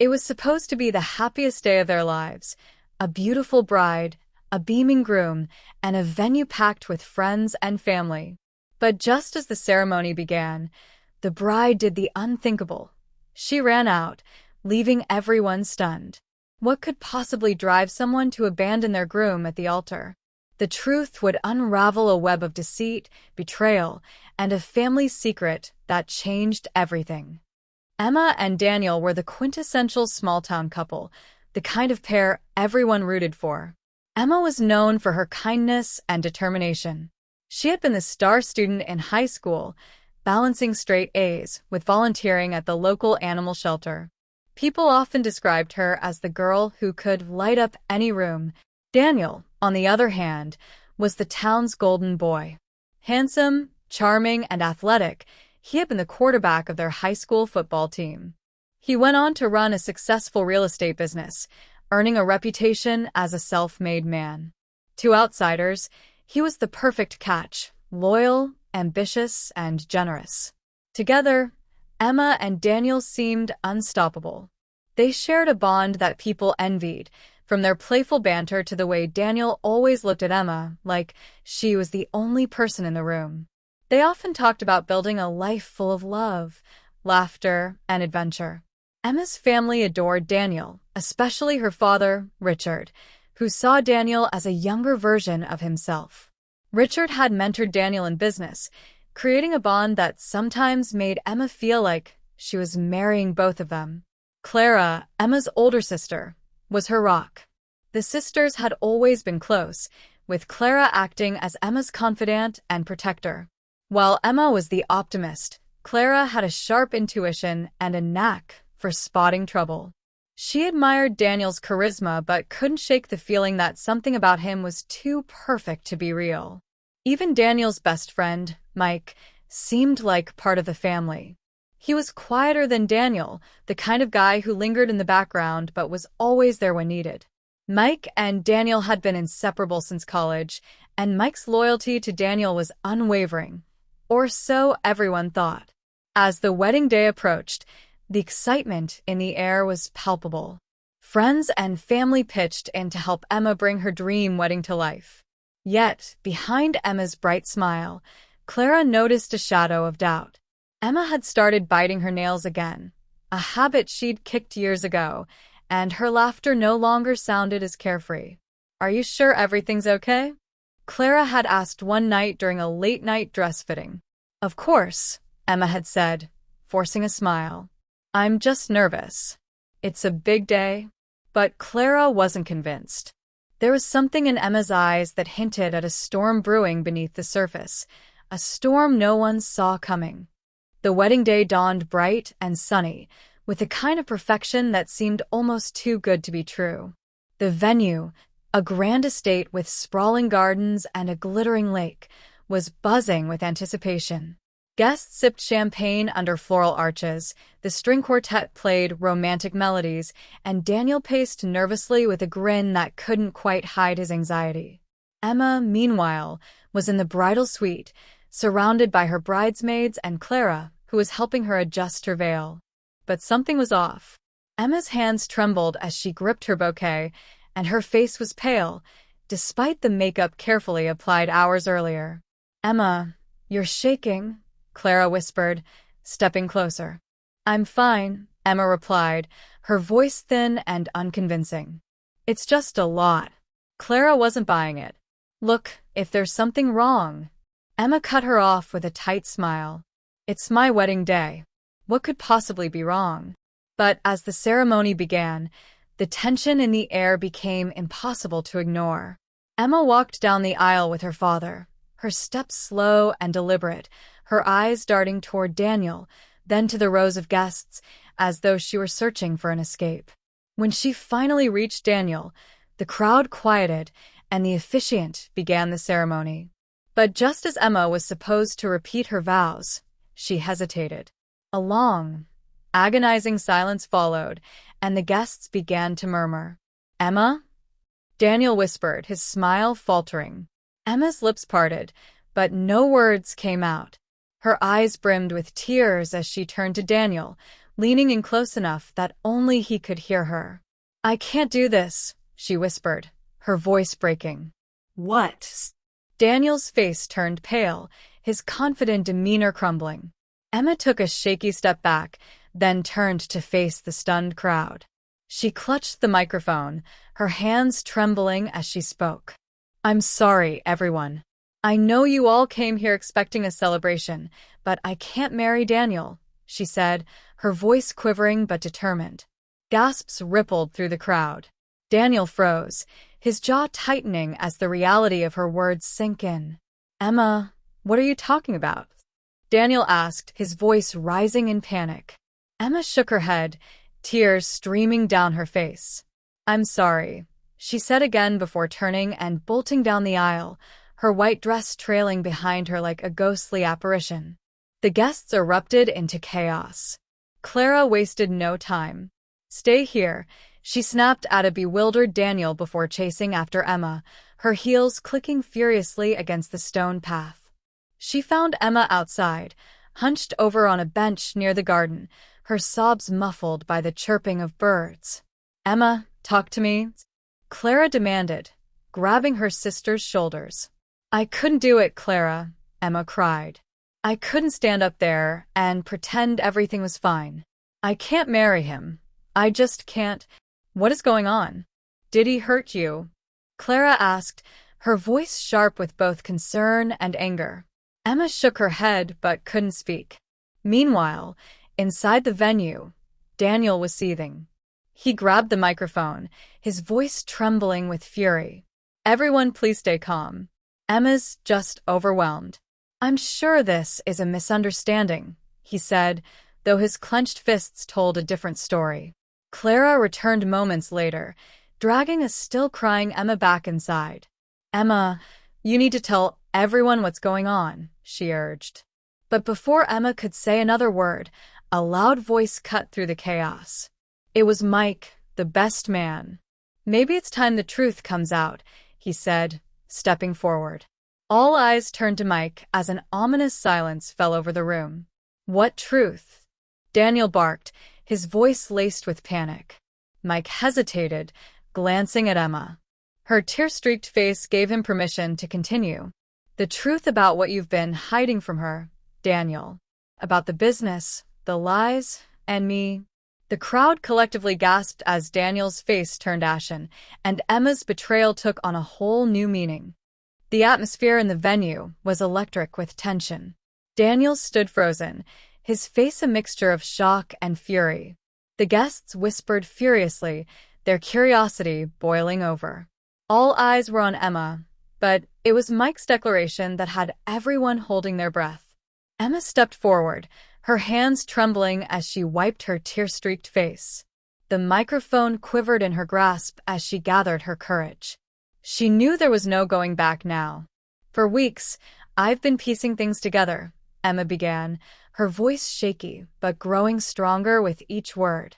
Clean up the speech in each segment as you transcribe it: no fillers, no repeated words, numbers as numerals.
It was supposed to be the happiest day of their lives. A beautiful bride, a beaming groom, and a venue packed with friends and family. But just as the ceremony began, the bride did the unthinkable. She ran out, leaving everyone stunned. What could possibly drive someone to abandon their groom at the altar? The truth would unravel a web of deceit, betrayal, and a family secret that changed everything. Emma and Daniel were the quintessential small-town couple, the kind of pair everyone rooted for. Emma was known for her kindness and determination. She had been the star student in high school, balancing straight A's with volunteering at the local animal shelter. People often described her as the girl who could light up any room. Daniel, on the other hand, was the town's golden boy. Handsome, charming, and athletic, he had been the quarterback of their high school football team. He went on to run a successful real estate business, earning a reputation as a self-made man. To outsiders, he was the perfect catch, loyal, ambitious, and generous. Together, Emma and Daniel seemed unstoppable. They shared a bond that people envied, from their playful banter to the way Daniel always looked at Emma like she was the only person in the room. They often talked about building a life full of love, laughter, and adventure. Emma's family adored Daniel, especially her father, Richard, who saw Daniel as a younger version of himself. Richard had mentored Daniel in business, creating a bond that sometimes made Emma feel like she was marrying both of them. Clara, Emma's older sister, was her rock. The sisters had always been close, with Clara acting as Emma's confidant and protector. While Emma was the optimist, Clara had a sharp intuition and a knack for spotting trouble. She admired Daniel's charisma but couldn't shake the feeling that something about him was too perfect to be real. Even Daniel's best friend, Mike, seemed like part of the family. He was quieter than Daniel, the kind of guy who lingered in the background but was always there when needed. Mike and Daniel had been inseparable since college, and Mike's loyalty to Daniel was unwavering. Or so everyone thought. As the wedding day approached, the excitement in the air was palpable. Friends and family pitched in to help Emma bring her dream wedding to life. Yet, behind Emma's bright smile, Clara noticed a shadow of doubt. Emma had started biting her nails again, a habit she'd kicked years ago, and her laughter no longer sounded as carefree. "Are you sure everything's okay?" Clara had asked one night during a late-night dress fitting. "Of course," Emma had said, forcing a smile. "I'm just nervous. It's a big day." But Clara wasn't convinced. There was something in Emma's eyes that hinted at a storm brewing beneath the surface, a storm no one saw coming. The wedding day dawned bright and sunny, with a kind of perfection that seemed almost too good to be true. The venue, a grand estate with sprawling gardens and a glittering lake, was buzzing with anticipation. Guests sipped champagne under floral arches, the string quartet played romantic melodies, and Daniel paced nervously with a grin that couldn't quite hide his anxiety. Emma, meanwhile, was in the bridal suite, surrounded by her bridesmaids and Clara, who was helping her adjust her veil. But something was off. Emma's hands trembled as she gripped her bouquet, and her face was pale, despite the makeup carefully applied hours earlier. "Emma, you're shaking," Clara whispered, stepping closer. "I'm fine," Emma replied, her voice thin and unconvincing. "It's just a lot." Clara wasn't buying it. "Look, if there's something wrong." Emma cut her off with a tight smile. "It's my wedding day. What could possibly be wrong?" But as the ceremony began, the tension in the air became impossible to ignore. Emma walked down the aisle with her father, her steps slow and deliberate, her eyes darting toward Daniel, then to the rows of guests, as though she were searching for an escape. When she finally reached Daniel, the crowd quieted, and the officiant began the ceremony. But just as Emma was supposed to repeat her vows, she hesitated. A long, agonizing silence followed, and the guests began to murmur. "Emma?" Daniel whispered, his smile faltering. Emma's lips parted, but no words came out. Her eyes brimmed with tears as she turned to Daniel, leaning in close enough that only he could hear her. "I can't do this," she whispered, her voice breaking. "What?" Daniel's face turned pale, his confident demeanor crumbling. Emma took a shaky step back, then turned to face the stunned crowd. She clutched the microphone, her hands trembling as she spoke. "I'm sorry, everyone. I know you all came here expecting a celebration, but I can't marry Daniel," she said, her voice quivering but determined. Gasps rippled through the crowd. Daniel froze, his jaw tightening as the reality of her words sank in. "Emma, what are you talking about?" Daniel asked, his voice rising in panic. Emma shook her head, tears streaming down her face. "I'm sorry," she said again before turning and bolting down the aisle, her white dress trailing behind her like a ghostly apparition. The guests erupted into chaos. Clara wasted no time. "Stay here," she snapped at a bewildered Daniel before chasing after Emma, her heels clicking furiously against the stone path. She found Emma outside, hunched over on a bench near the garden, her sobs muffled by the chirping of birds. "Emma, talk to me," Clara demanded, grabbing her sister's shoulders. "I couldn't do it, Clara," Emma cried. "I couldn't stand up there and pretend everything was fine. I can't marry him. I just can't." "What is going on? Did he hurt you?" Clara asked, her voice sharp with both concern and anger. Emma shook her head but couldn't speak. Meanwhile, inside the venue, Daniel was seething. He grabbed the microphone, his voice trembling with fury. "Everyone please stay calm. Emma's just overwhelmed." "I'm sure this is a misunderstanding," he said, though his clenched fists told a different story. Clara returned moments later, dragging a still-crying Emma back inside. "Emma, you need to tell everyone what's going on," she urged. But before Emma could say another word, a loud voice cut through the chaos. It was Mike, the best man. "Maybe it's time the truth comes out," he said, stepping forward. All eyes turned to Mike as an ominous silence fell over the room. "What truth?" Daniel barked, his voice laced with panic. Mike hesitated, glancing at Emma. Her tear-streaked face gave him permission to continue. "The truth about what you've been hiding from her, Daniel. About the business, the lies, and me." The crowd collectively gasped as Daniel's face turned ashen, and Emma's betrayal took on a whole new meaning. The atmosphere in the venue was electric with tension. Daniel stood frozen, his face a mixture of shock and fury. The guests whispered furiously, their curiosity boiling over. All eyes were on Emma, but it was Mike's declaration that had everyone holding their breath. Emma stepped forward, her hands trembling as she wiped her tear-streaked face. The microphone quivered in her grasp as she gathered her courage. She knew there was no going back now. "For weeks, I've been piecing things together," Emma began, her voice shaky but growing stronger with each word.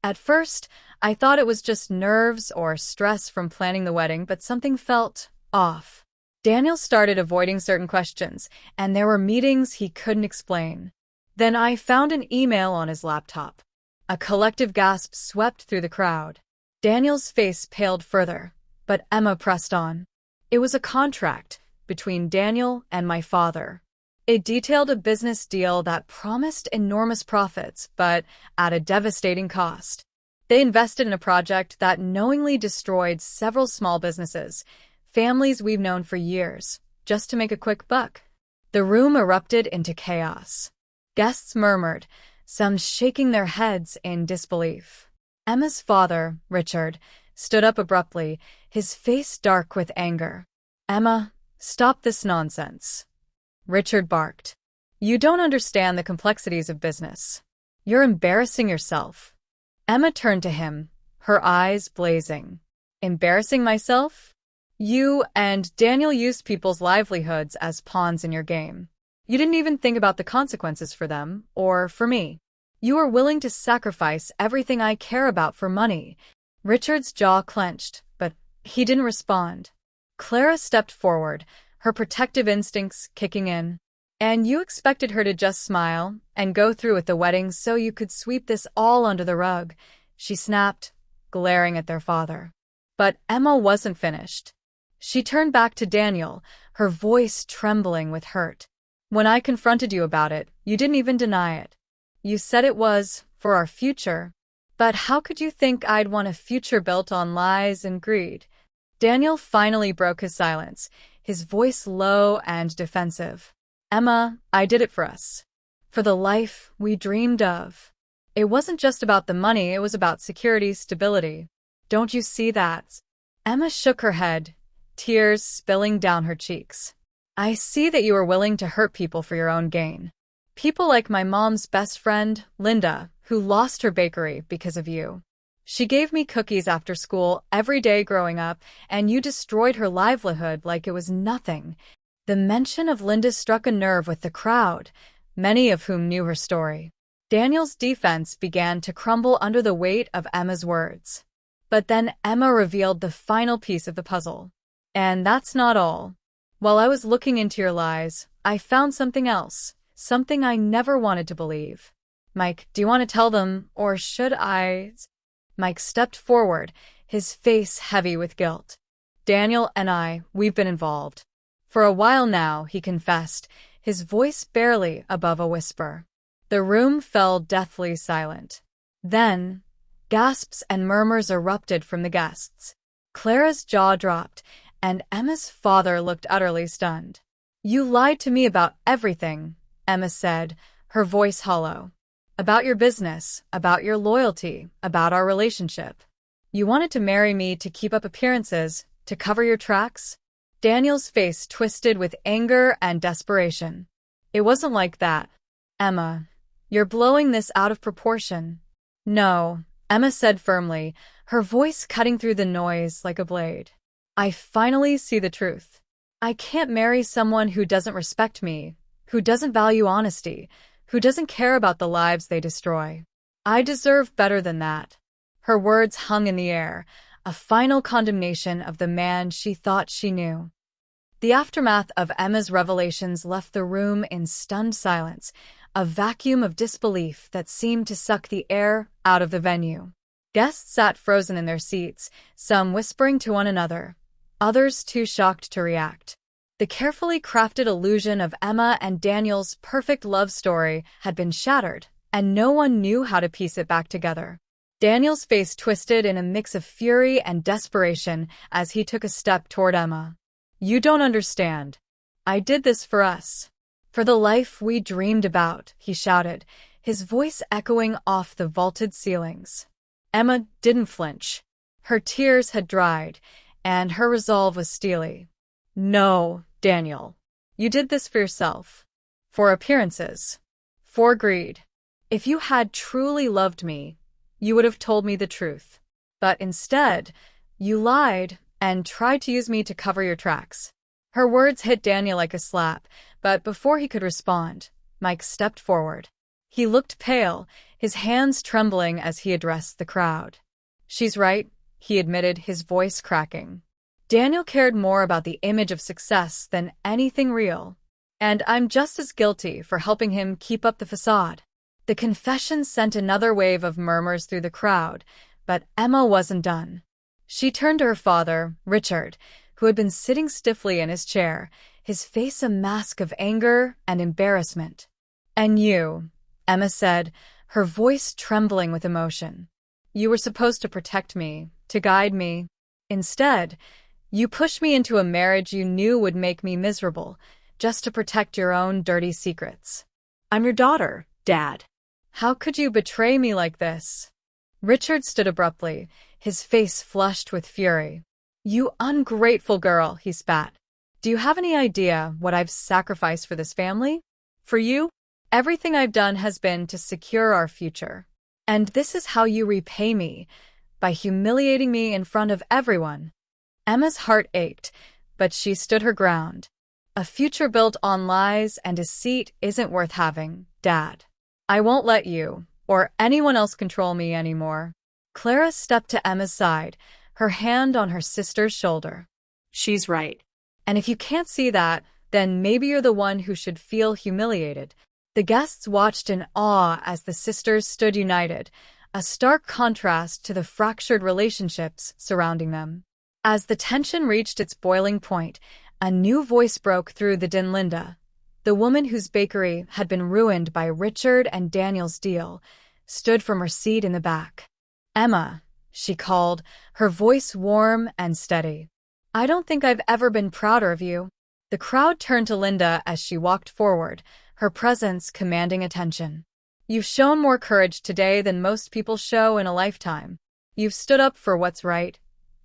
"At first, I thought it was just nerves or stress from planning the wedding, but something felt off. Daniel started avoiding certain questions, and there were meetings he couldn't explain. Then I found an email on his laptop." A collective gasp swept through the crowd. Daniel's face paled further, but Emma pressed on. "It was a contract between Daniel and my father. It detailed a business deal that promised enormous profits, but at a devastating cost. They invested in a project that knowingly destroyed several small businesses, families we've known for years, just to make a quick buck." The room erupted into chaos. Guests murmured, some shaking their heads in disbelief. Emma's father, Richard, stood up abruptly, his face dark with anger. "Emma, stop this nonsense," Richard barked. "You don't understand the complexities of business. You're embarrassing yourself." Emma turned to him, her eyes blazing. "Embarrassing myself? You and Daniel used people's livelihoods as pawns in your game. You didn't even think about the consequences for them, or for me. You were willing to sacrifice everything I care about for money." Richard's jaw clenched, but he didn't respond. Clara stepped forward, her protective instincts kicking in. And you expected her to just smile and go through with the wedding so you could sweep this all under the rug, she snapped, glaring at their father. But Emma wasn't finished. She turned back to Daniel, her voice trembling with hurt. When I confronted you about it, you didn't even deny it. You said it was for our future. But how could you think I'd want a future built on lies and greed? Daniel finally broke his silence, his voice low and defensive. Emma, I did it for us. For the life we dreamed of. It wasn't just about the money, it was about security, stability. Don't you see that? Emma shook her head, tears spilling down her cheeks. I see that you are willing to hurt people for your own gain. People like my mom's best friend, Linda, who lost her bakery because of you. She gave me cookies after school every day growing up, and you destroyed her livelihood like it was nothing. The mention of Linda struck a nerve with the crowd, many of whom knew her story. Daniel's defense began to crumble under the weight of Emma's words. But then Emma revealed the final piece of the puzzle. And that's not all. While I was looking into your lies, I found something else, something I never wanted to believe. Mike, do you want to tell them, or should I? Mike stepped forward, his face heavy with guilt. Daniel and we've been involved. For a while now, he confessed, his voice barely above a whisper. The room fell deathly silent. Then, gasps and murmurs erupted from the guests. Clara's jaw dropped, and Emma's father looked utterly stunned. You lied to me about everything, Emma said, her voice hollow. About your business, about your loyalty, about our relationship. You wanted to marry me to keep up appearances, to cover your tracks? Daniel's face twisted with anger and desperation. It wasn't like that. Emma, you're blowing this out of proportion. No, Emma said firmly, her voice cutting through the noise like a blade. I finally see the truth. I can't marry someone who doesn't respect me, who doesn't value honesty, who doesn't care about the lives they destroy. I deserve better than that. Her words hung in the air, a final condemnation of the man she thought she knew. The aftermath of Emma's revelations left the room in stunned silence, a vacuum of disbelief that seemed to suck the air out of the venue. Guests sat frozen in their seats, some whispering to one another, others too shocked to react. The carefully crafted illusion of Emma and Daniel's perfect love story had been shattered, and no one knew how to piece it back together. Daniel's face twisted in a mix of fury and desperation as he took a step toward Emma. You don't understand. I did this for us. For the life we dreamed about, he shouted, his voice echoing off the vaulted ceilings. Emma didn't flinch. Her tears had dried, and her resolve was steely. No, Daniel. You did this for yourself. For appearances. For greed. If you had truly loved me, you would have told me the truth. But instead, you lied and tried to use me to cover your tracks. Her words hit Daniel like a slap, but before he could respond, Mike stepped forward. He looked pale, his hands trembling as he addressed the crowd. She's right, he admitted, his voice cracking. Daniel cared more about the image of success than anything real. And I'm just as guilty for helping him keep up the facade. The confession sent another wave of murmurs through the crowd, but Emma wasn't done. She turned to her father, Richard, who had been sitting stiffly in his chair, his face a mask of anger and embarrassment. And you, Emma said, her voice trembling with emotion. You were supposed to protect me, to guide me. Instead, you pushed me into a marriage you knew would make me miserable, just to protect your own dirty secrets. I'm your daughter, Dad. How could you betray me like this? Richard stood abruptly, his face flushed with fury. You ungrateful girl, he spat. Do you have any idea what I've sacrificed for this family? For you, everything I've done has been to secure our future. And this is how you repay me, by humiliating me in front of everyone. Emma's heart ached, but she stood her ground. A future built on lies and deceit isn't worth having, Dad. I won't let you, or anyone else, control me anymore. Clara stepped to Emma's side, her hand on her sister's shoulder. She's right. And if you can't see that, then maybe you're the one who should feel humiliated. The guests watched in awe as the sisters stood united, a stark contrast to the fractured relationships surrounding them. As the tension reached its boiling point, a new voice broke through the din. Linda, the woman whose bakery had been ruined by Richard and Daniel's deal, stood from her seat in the back. "Emma," she called, her voice warm and steady. "I don't think I've ever been prouder of you." The crowd turned to Linda as she walked forward, her presence commanding attention. "You've shown more courage today than most people show in a lifetime. You've stood up for what's right,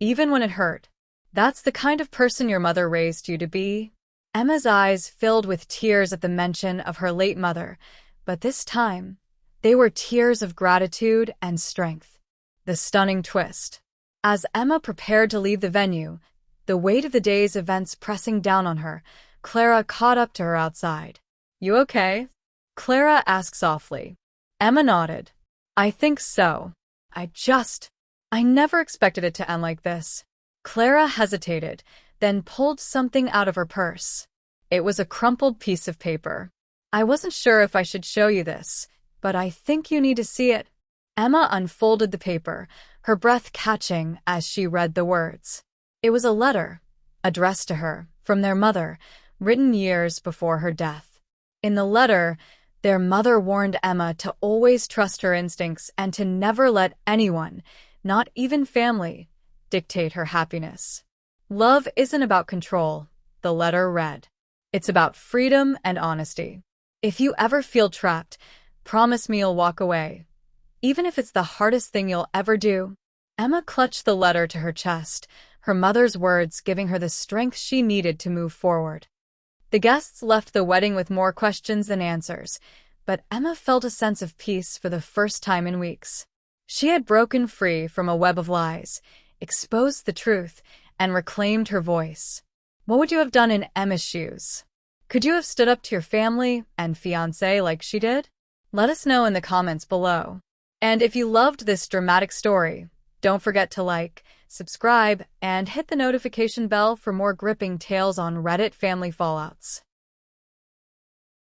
even when it hurt. That's the kind of person your mother raised you to be." Emma's eyes filled with tears at the mention of her late mother, but this time, they were tears of gratitude and strength. The stunning twist. As Emma prepared to leave the venue, the weight of the day's events pressing down on her, Clara caught up to her outside. "You okay?" Clara asked softly. Emma nodded. "I think so. I never expected it to end like this." Clara hesitated, then pulled something out of her purse. It was a crumpled piece of paper. "I wasn't sure if I should show you this, but I think you need to see it." Emma unfolded the paper, her breath catching as she read the words. It was a letter, addressed to her, from their mother, written years before her death. In the letter, their mother warned Emma to always trust her instincts and to never let anyone, not even family, dictate her happiness. "Love isn't about control," the letter read. "It's about freedom and honesty. If you ever feel trapped, promise me you'll walk away, even if it's the hardest thing you'll ever do." Emma clutched the letter to her chest, her mother's words giving her the strength she needed to move forward. The guests left the wedding with more questions than answers, but Emma felt a sense of peace for the first time in weeks. She had broken free from a web of lies, exposed the truth, and reclaimed her voice. What would you have done in Emma's shoes? Could you have stood up to your family and fiancé like she did? Let us know in the comments below. And if you loved this dramatic story, don't forget to like, subscribe, and hit the notification bell for more gripping tales on Reddit family fallouts.